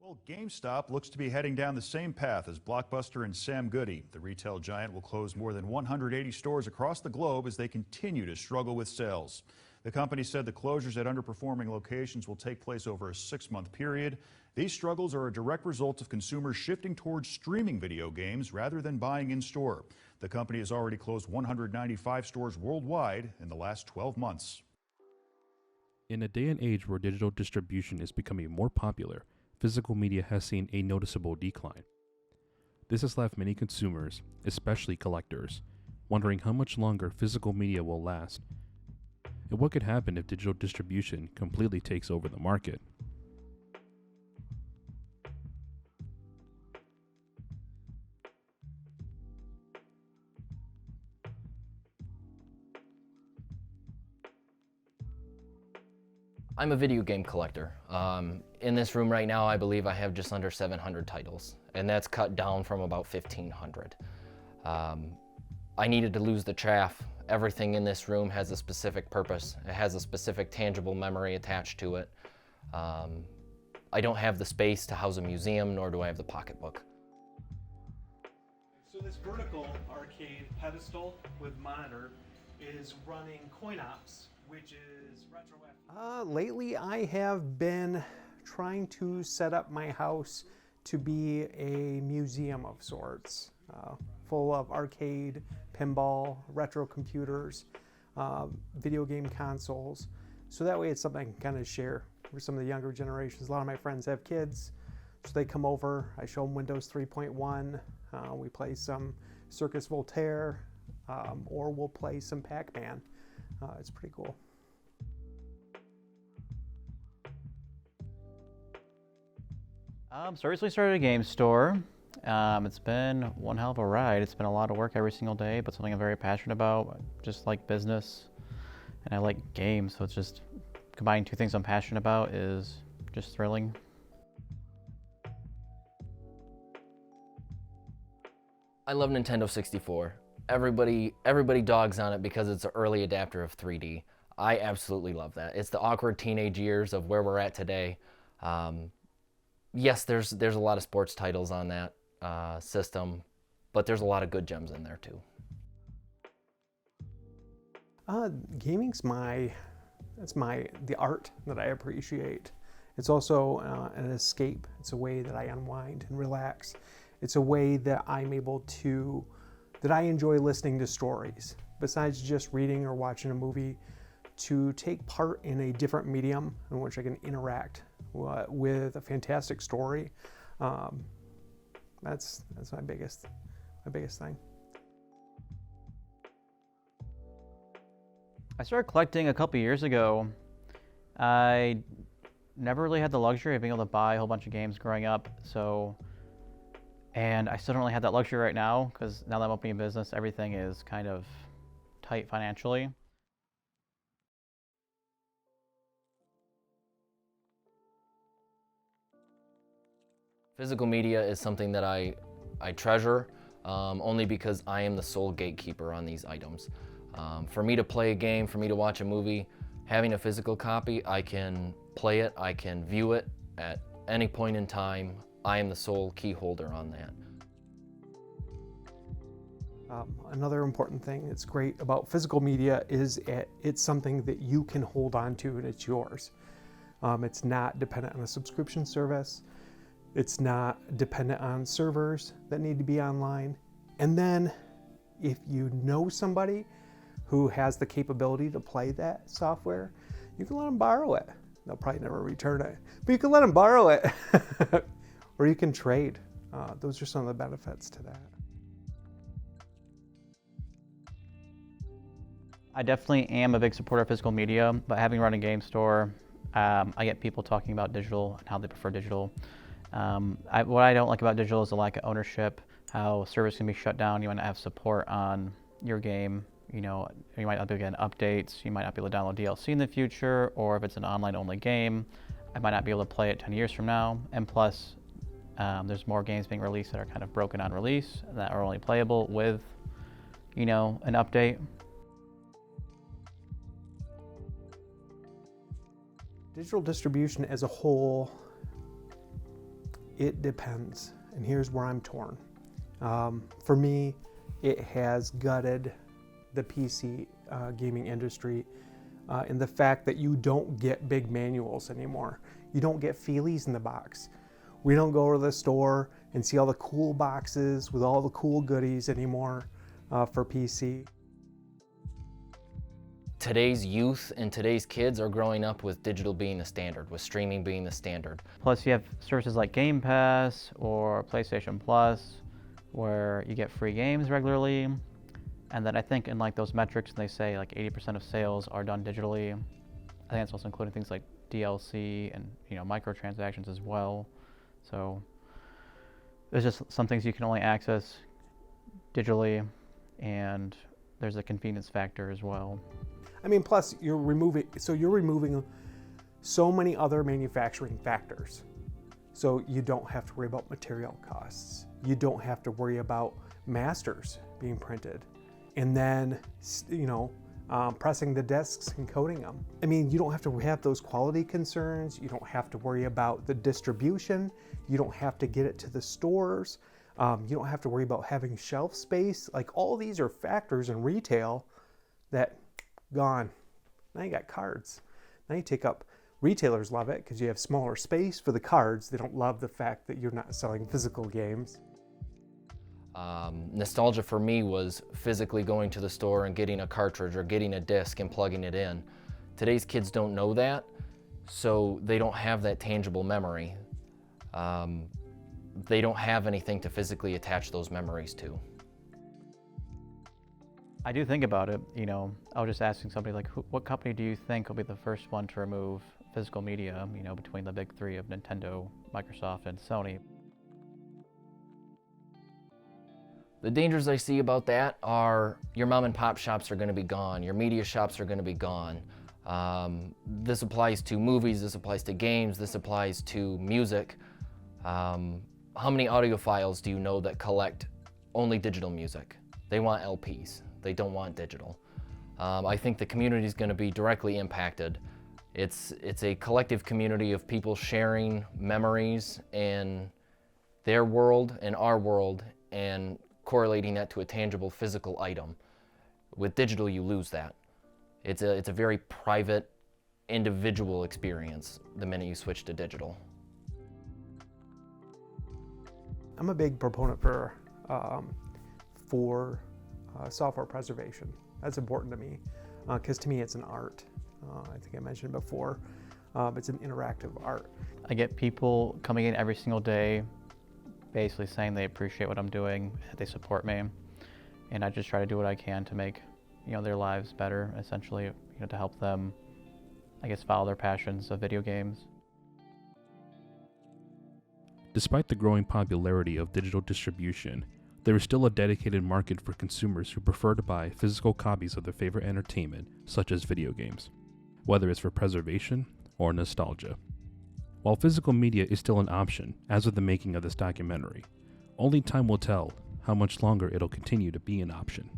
Well, Gamestop looks to be heading down the same path as Blockbuster and Sam Goody. The retail giant will close more than 180 stores across the globe as they continue to struggle with sales. The company said the closures at underperforming locations will take place over a 6-month period. These struggles are a direct result of consumers shifting towards streaming video games rather than buying in store. The company has already closed 195 stores worldwide in the last 12 months. In a day and age where digital distribution is becoming more popular, physical media has seen a noticeable decline. This has left many consumers, especially collectors, wondering how much longer physical media will last, and what could happen if digital distribution completely takes over the market. I'm a video game collector. In this room right now, I believe I have just under 700 titles, and that's cut down from about 1,500. I needed to lose the chaff. Everything in this room has a specific purpose. It has a specific tangible memory attached to it. I don't have the space to house a museum, nor do I have the pocketbook. So this vertical arcade pedestal with monitor is running CoinOps, which is retroactive. Lately I have been trying to set up my house to be a museum of sorts, full of arcade, pinball, retro computers, video game consoles. So that way it's something I can kind of share with some of the younger generations. A lot of my friends have kids, so they come over, I show them Windows 3.1, we play some Circus Voltaire, or we'll play some Pac-Man. It's pretty cool. So I recently started a game store. It's been one hell of a ride. It's been a lot of work every single day, but something I'm very passionate about. Just like business, and I like games, so it's just combining two things I'm passionate about is just thrilling. I love Nintendo 64. Everybody dogs on it because it's an early adapter of 3D. I absolutely love that. It's the awkward teenage years of where we're at today. Yes, there's a lot of sports titles on that system, but there's a lot of good gems in there too. Gaming's the art that I appreciate. It's also an escape. It's a way that I unwind and relax. It's a way that I enjoy listening to stories. Besides just reading or watching a movie, to take part in a different medium in which I can interact with a fantastic story. That's my biggest thing. I started collecting a couple years ago. I never really had the luxury of being able to buy a whole bunch of games growing up, and I still don't really have that luxury right now, because now that I'm opening a business, everything is kind of tight financially. Physical media is something that I treasure, only because I am the sole gatekeeper on these items. For me to play a game, for me to watch a movie, having a physical copy, I can play it, I can view it at any point in time. I am the sole key holder on that. Another important thing that's great about physical media is it's something that you can hold on to and it's yours. It's not dependent on a subscription service. It's not dependent on servers that need to be online. And then if you know somebody who has the capability to play that software, you can let them borrow it. They'll probably never return it, but you can let them borrow it. Or you can trade. Those are some of the benefits to that. I definitely am a big supporter of physical media, but having run a game store, I get people talking about digital and how they prefer digital. What I don't like about digital is the lack of ownership, how servers can be shut down, you might not have support on your game, you might not be able to get updates, you might not be able to download DLC in the future, or if it's an online only game, I might not be able to play it 10 years from now. And plus, there's more games being released that are kind of broken on release, that are only playable with, an update. Digital distribution as a whole It depends, and here's where I'm torn. For me, it has gutted the PC gaming industry in the fact that you don't get big manuals anymore. You don't get feelies in the box. We don't go to the store and see all the cool boxes with all the cool goodies anymore for PC. Today's youth and today's kids are growing up with digital being the standard, with streaming being the standard. Plus, you have services like Game Pass or PlayStation Plus, where you get free games regularly. And then I think in like those metrics, they say like 80% of sales are done digitally. I think it's also including things like DLC and microtransactions as well. So there's just some things you can only access digitally, and there's a convenience factor as well. I mean, plus you're removing so many other manufacturing factors. So you don't have to worry about material costs. You don't have to worry about masters being printed and then, pressing the discs and coding them. I mean, you don't have to have those quality concerns. You don't have to worry about the distribution. You don't have to get it to the stores. You don't have to worry about having shelf space. Like, all these are factors in retail that gone. Now you got cards. Now you take up, retailers love it because you have smaller space for the cards. They don't love the fact that you're not selling physical games. Nostalgia for me was physically going to the store and getting a cartridge or getting a disc and plugging it in. Today's kids don't know that, so they don't have that tangible memory. They don't have anything to physically attach those memories to. I do think about it. I was just asking somebody like, what company do you think will be the first one to remove physical media, between the big three of Nintendo, Microsoft, and Sony? The dangers I see about that are your mom and pop shops are going to be gone. Your media shops are going to be gone. This applies to movies, this applies to games, this applies to music. How many audiophiles do you know that collect only digital music? They want LPs. They don't want digital. I think the community is going to be directly impacted. It's a collective community of people sharing memories in their world and our world and correlating that to a tangible physical item. With digital, you lose that. It's a very private, individual experience the minute you switch to digital. I'm a big proponent for software preservation. That's important to me because to me it's an art. I think I mentioned it before. It's an interactive art. I get people coming in every single day basically saying they appreciate what I'm doing, they support me, and I just try to do what I can to make their lives better, essentially, to help them, I guess, follow their passions of video games. Despite the growing popularity of digital distribution, there is still a dedicated market for consumers who prefer to buy physical copies of their favorite entertainment, such as video games, whether it's for preservation or nostalgia. While physical media is still an option, as of the making of this documentary, only time will tell how much longer it'll continue to be an option.